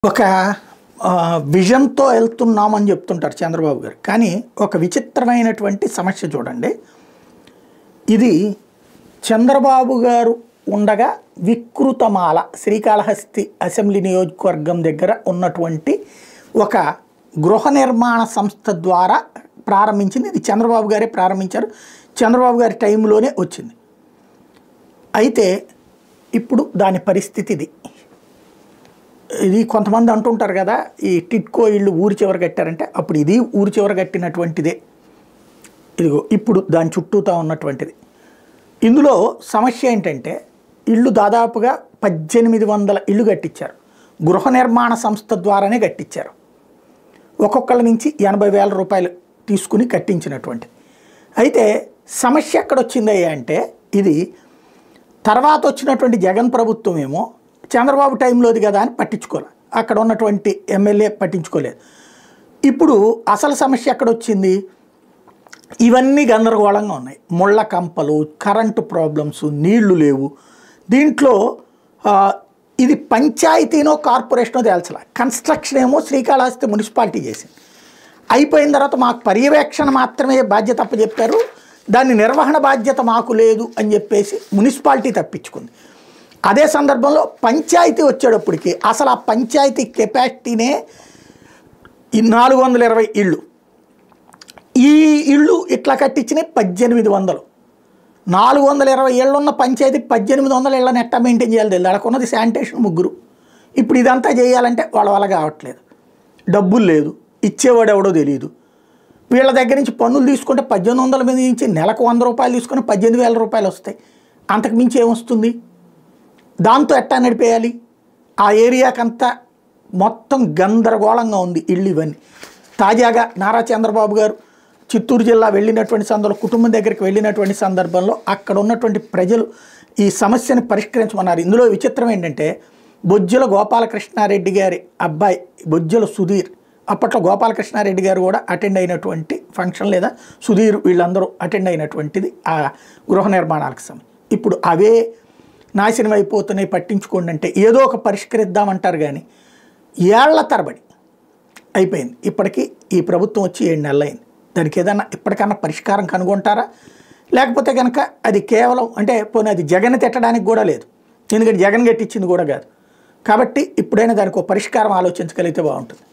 ఒక విజన్‌తో వెళ్తున్నామని చెప్తుంటారు చంద్రబాబు గారు. కానీ ఒక విచిత్రమైనటువంటి సమస్య చూడండి. ఇది చంద్రబాబు గారు ఉండగా వికృతమాల శ్రీకాళహస్తి అసెంబ్లీ నియోజకవర్గం దగ్గర ఉన్నటువంటి ఒక గృహ నిర్మాణ సంస్థ ద్వారా ప్రారంభించింది. ఇది చంద్రబాబు గారే ప్రారంభించారు. చంద్రబాబు గారి టైంలోనే వచ్చింది. అయితే ఇప్పుడు దాని పరిస్థితి ఇది కొంతమంది అంటుంటారు కదా, ఈ టిట్కో ఇళ్ళు ఊరి చివర కట్టారంటే అప్పుడు ఇది ఊరి చివర కట్టినటువంటిదే. ఇదిగో ఇప్పుడు దాని చుట్టూతా ఉన్నటువంటిది. ఇందులో సమస్య ఏంటంటే ఇళ్ళు దాదాపుగా 1800 ఇళ్ళు కట్టించారు. గృహ నిర్మాణ సంస్థ ద్వారానే కట్టించారు. ఒక్కొక్కళ్ళ నుంచి 80,000 రూపాయలు తీసుకుని కట్టించినటువంటి. అయితే సమస్య ఎక్కడొచ్చిందయ్యా అంటే ఇది తర్వాత వచ్చినటువంటి జగన్ ప్రభుత్వం ఏమో చంద్రబాబు టైంలోది కదా అని పట్టించుకోలేదు. అక్కడ ఉన్నటువంటి ఎమ్మెల్యే పట్టించుకోలేదు. ఇప్పుడు అసలు సమస్య ఎక్కడొచ్చింది? ఇవన్నీ గందరగోళంగా ఉన్నాయి. ముళ్ళ కంపలు, కరెంటు ప్రాబ్లమ్స్, నీళ్లు లేవు. దీంట్లో ఇది పంచాయతీనో కార్పొరేషనో తేల్చలే. కన్స్ట్రక్షన్ ఏమో శ్రీకాళహస్తి మున్సిపాలిటీ చేసింది. అయిపోయిన తర్వాత మాకు పర్యవేక్షణ మాత్రమే బాధ్యత అప్పచెప్పారు, దాని నిర్వహణ బాధ్యత మాకు లేదు అని చెప్పేసి మున్సిపాలిటీ తప్పించుకుంది. అదే సందర్భంలో పంచాయతీ వచ్చేటప్పటికి అసలు ఆ పంచాయతీ కెపాసిటీనే 420 ఇళ్ళు. ఈ ఇళ్ళు ఇట్లా కట్టించినవి 1800. 420 ఏళ్ళు ఉన్న పంచాయతీ 1800 ఇళ్ళని ఎట్టా మెయింటైన్ చేయాలి తెలియదు. వాళ్ళకున్నది శానిటేషన్ 3. ఇప్పుడు ఇదంతా చేయాలంటే వాళ్ళ వల్ల కావట్లేదు. డబ్బులు లేదు, ఇచ్చేవాడు ఎవడో తెలియదు. వీళ్ళ దగ్గర నుంచి పన్నులు తీసుకుంటే 1800 మీద నుంచి నెలకు 100 రూపాయలు తీసుకుని 18,000 రూపాయలు వస్తాయి. అంతకు మించి ఏమొస్తుంది? దాంతో ఎట్టా నడిపేయాలి? ఆ ఏరియాకంతా మొత్తం గందరగోళంగా ఉంది ఇళ్ళు ఇవన్నీ. తాజాగా నారా చంద్రబాబు గారు చిత్తూరు జిల్లా వెళ్ళినటువంటి సందర్భంలో, కుటుంబం దగ్గరికి వెళ్ళినటువంటి సందర్భంలో అక్కడ ఉన్నటువంటి ప్రజలు ఈ సమస్యను పరిష్కరించమన్నారు. ఇందులో విచిత్రం ఏంటంటే బొజ్జల గోపాలకృష్ణారెడ్డి గారి అబ్బాయి బొజ్జల సుధీర్, అప్పట్లో గోపాలకృష్ణారెడ్డి గారు కూడా అటెండ్ అయినటువంటి ఫంక్షన్, లేదా సుధీర్ వీళ్ళందరూ అటెండ్ అయినటువంటిది ఆ గృహ నిర్మాణాలకు సంబంధించి. ఇప్పుడు అవే నాశనం అయిపోతున్నాయి, పట్టించుకోండి అంటే ఏదో ఒక పరిష్కరిద్దామంటారు. కానీ ఏళ్ల తరబడి అయిపోయింది. ఇప్పటికీ ఈ ప్రభుత్వం వచ్చి 7 నెలలు అయింది. దానికి ఏదన్నా ఇప్పటికన్నా పరిష్కారం కనుగొంటారా? లేకపోతే కనుక అది కేవలం అంటే పోనీ అది జగన్ తిట్టడానికి కూడా లేదు, ఎందుకంటే జగన్ గట్టించింది కూడా కాదు. కాబట్టి ఇప్పుడైనా దానికి ఒక పరిష్కారం ఆలోచించగలిగితే బాగుంటుంది.